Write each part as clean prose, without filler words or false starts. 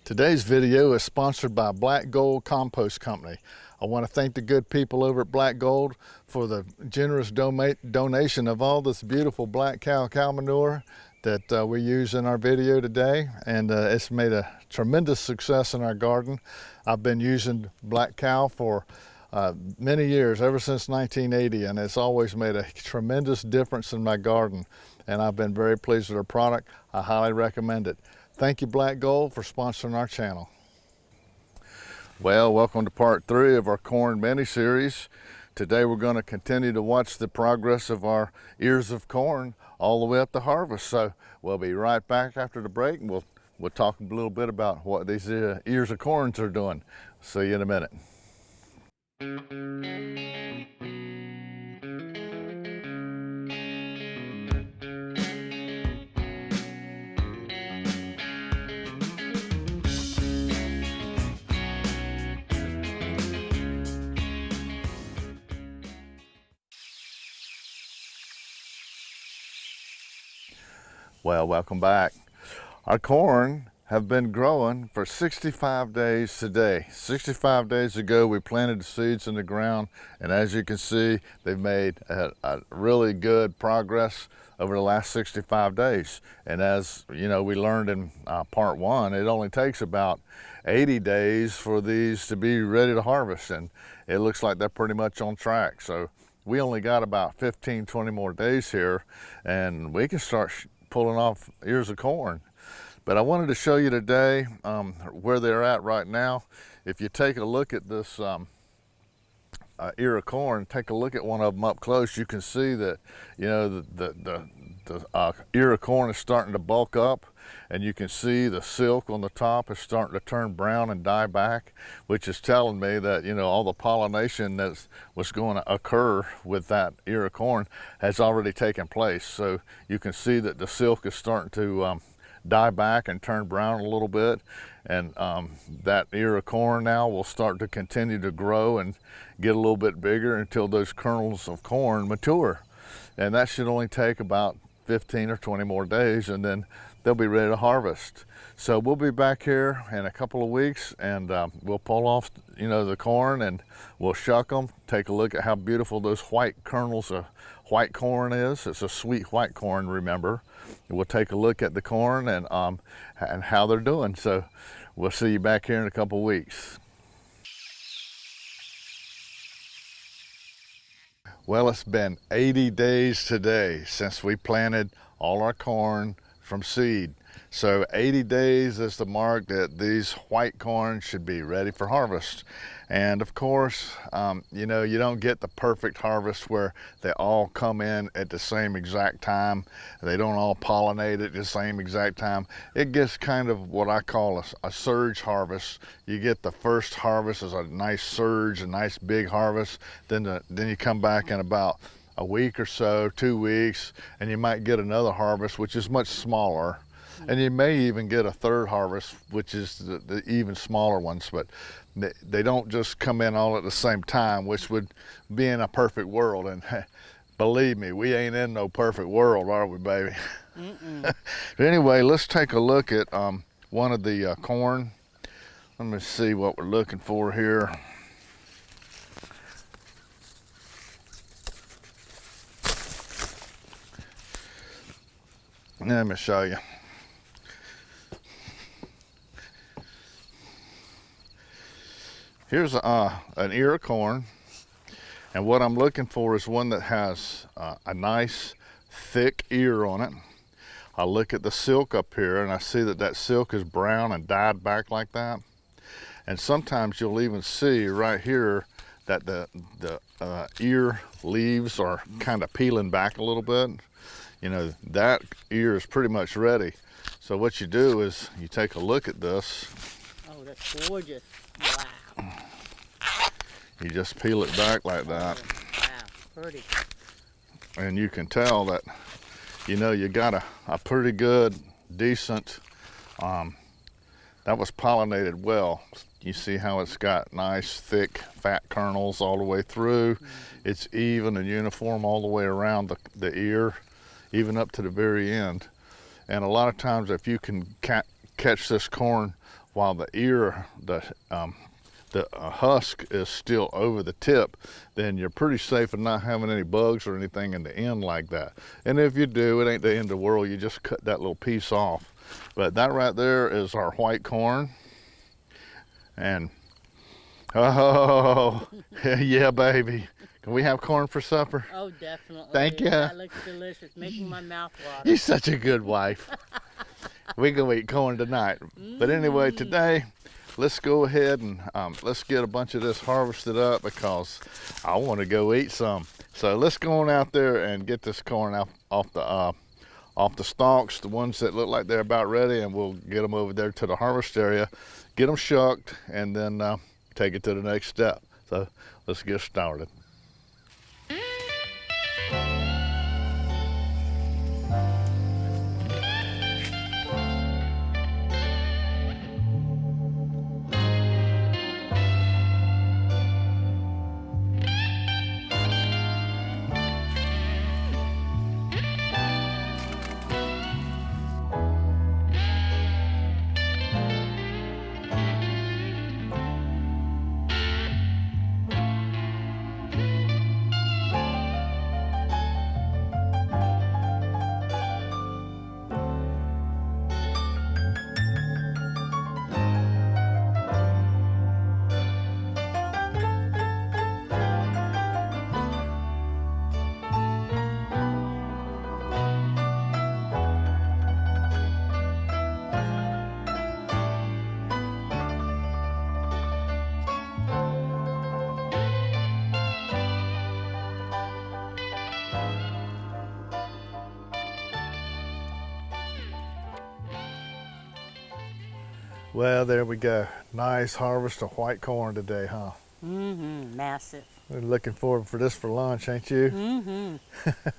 Today's video is sponsored by Black Gold Compost Company. I want to thank the good people over at Black Gold for the generous donation of all this beautiful black cow manure that we use in our video today, and it's made a tremendous success in our garden. I've been using black cow for many years, ever since 1980, and it's always made a tremendous difference in my garden, and I've been very pleased with their product. I highly recommend it. Thank you, Black Gold, for sponsoring our channel. Well, welcome to part 3 of our corn mini-series. Today we're going to continue to watch the progress of our ears of corn all the way up to harvest. So we'll be right back after the break, and we'll talk a little bit about what these ears of corn are doing. See you in a minute. Well, welcome back. Our corn have been growing for 65 days today. 65 days ago, we planted the seeds in the ground, and as you can see, they've made a really good progress over the last 65 days. And as you know, we learned in part 1, it only takes about 80 days for these to be ready to harvest, and it looks like they're pretty much on track. So we only got about 15-20 more days here, and we can start pulling off ears of corn. But I wanted to show you today where they're at right now. If you take a look at this ear of corn, take a look at one of them up close, you can see that, you know, the ear of corn is starting to bulk up, and you can see the silk on the top is starting to turn brown and die back, which is telling me that, you know, all the pollination that was going to occur with that ear of corn has already taken place. So you can see that the silk is starting to die back and turn brown a little bit, and that ear of corn now will start to continue to grow and get a little bit bigger until those kernels of corn mature, and that should only take about 15 or 20 more days, and then they'll be ready to harvest. So we'll be back here in a couple of weeks, and we'll pull off, you know, the corn, and we'll shuck them, take a look at how beautiful those white kernels of white corn is. It's a sweet white corn, remember. We'll take a look at the corn and how they're doing. So we'll see you back here in a couple of weeks. Well, it's been 80 days today since we planted all our corn from seed. So 80 days is the mark that these white corn should be ready for harvest. And of course, you know, you don't get the perfect harvest where they all come in at the same exact time. They don't all pollinate at the same exact time. It gets kind of what I call a surge harvest. You get the first harvest as a nice surge, a nice big harvest. Then you come back in about a week or so, 2 weeks, and you might get another harvest, which is much smaller. And you may even get a third harvest, which is the even smaller ones, but they don't just come in all at the same time, which would be in a perfect world. And believe me, we ain't in no perfect world, are we, baby? But anyway, let's take a look at one of the corn. Let me see what we're looking for here. Let me show you. Here's an ear of corn, and what I'm looking for is one that has a nice thick ear on it. I look at the silk up here, and I see that that silk is brown and dyed back like that. And sometimes you'll even see right here that the ear leaves are kind of peeling back a little bit. You know, that ear is pretty much ready. So what you do is you take a look at this. Oh, that's gorgeous. Wow. You just peel it back like that. Wow, pretty. And you can tell that, you know, you got a pretty good, decent, that was pollinated well. You see how it's got nice, thick, fat kernels all the way through. It's even and uniform all the way around the ear, even up to the very end. And a lot of times if you can catch this corn while the ear, the husk is still over the tip, then you're pretty safe in not having any bugs or anything in the end like that. And if you do, it ain't the end of the world. You just cut that little piece off. But that right there is our white corn. And oh, yeah, baby. Can we have corn for supper? Oh, definitely. Thank you. That looks delicious, making my mouth water. You're such a good wife. We gonna eat corn tonight. But anyway, today, let's go ahead and let's get a bunch of this harvested up because I want to go eat some. So let's go on out there and get this corn off the stalks, the ones that look like they're about ready, and we'll get them over there to the harvest area, get them shucked, and then take it to the next step. So let's get started. Well, there we go. Nice harvest of white corn today, huh? Mm-hmm. Massive. We're looking forward for this for lunch, ain't you? Mm-hmm.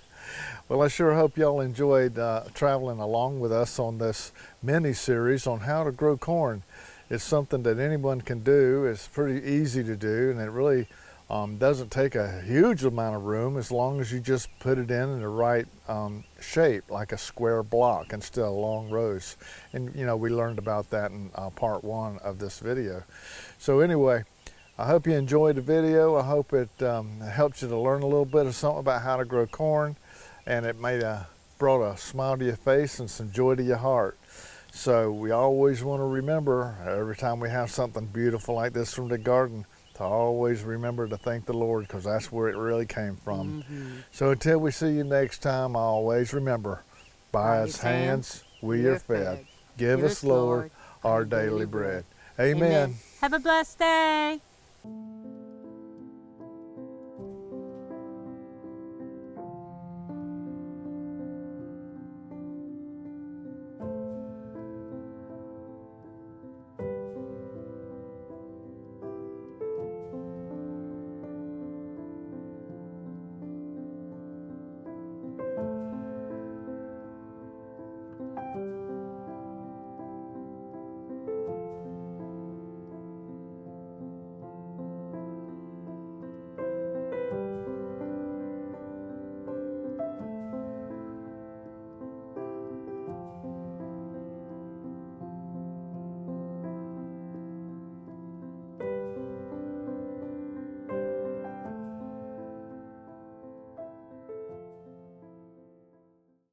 Well, I sure hope y'all enjoyed traveling along with us on this mini-series on how to grow corn. It's something that anyone can do. It's pretty easy to do, and it really doesn't take a huge amount of room as long as you just put it in the right shape, like a square block instead of long rows. And you know, we learned about that in part 1 of this video. So anyway, I hope you enjoyed the video. I hope it helps you to learn a little bit of something about how to grow corn, and it brought a smile to your face and some joy to your heart. So we always want to remember, every time we have something beautiful like this from the garden, to always remember to thank the Lord, because that's where it really came from. Mm-hmm. So until we see you next time, always remember, by His hands we are fed. Give us, Lord, our daily bread. Amen. Have a blessed day.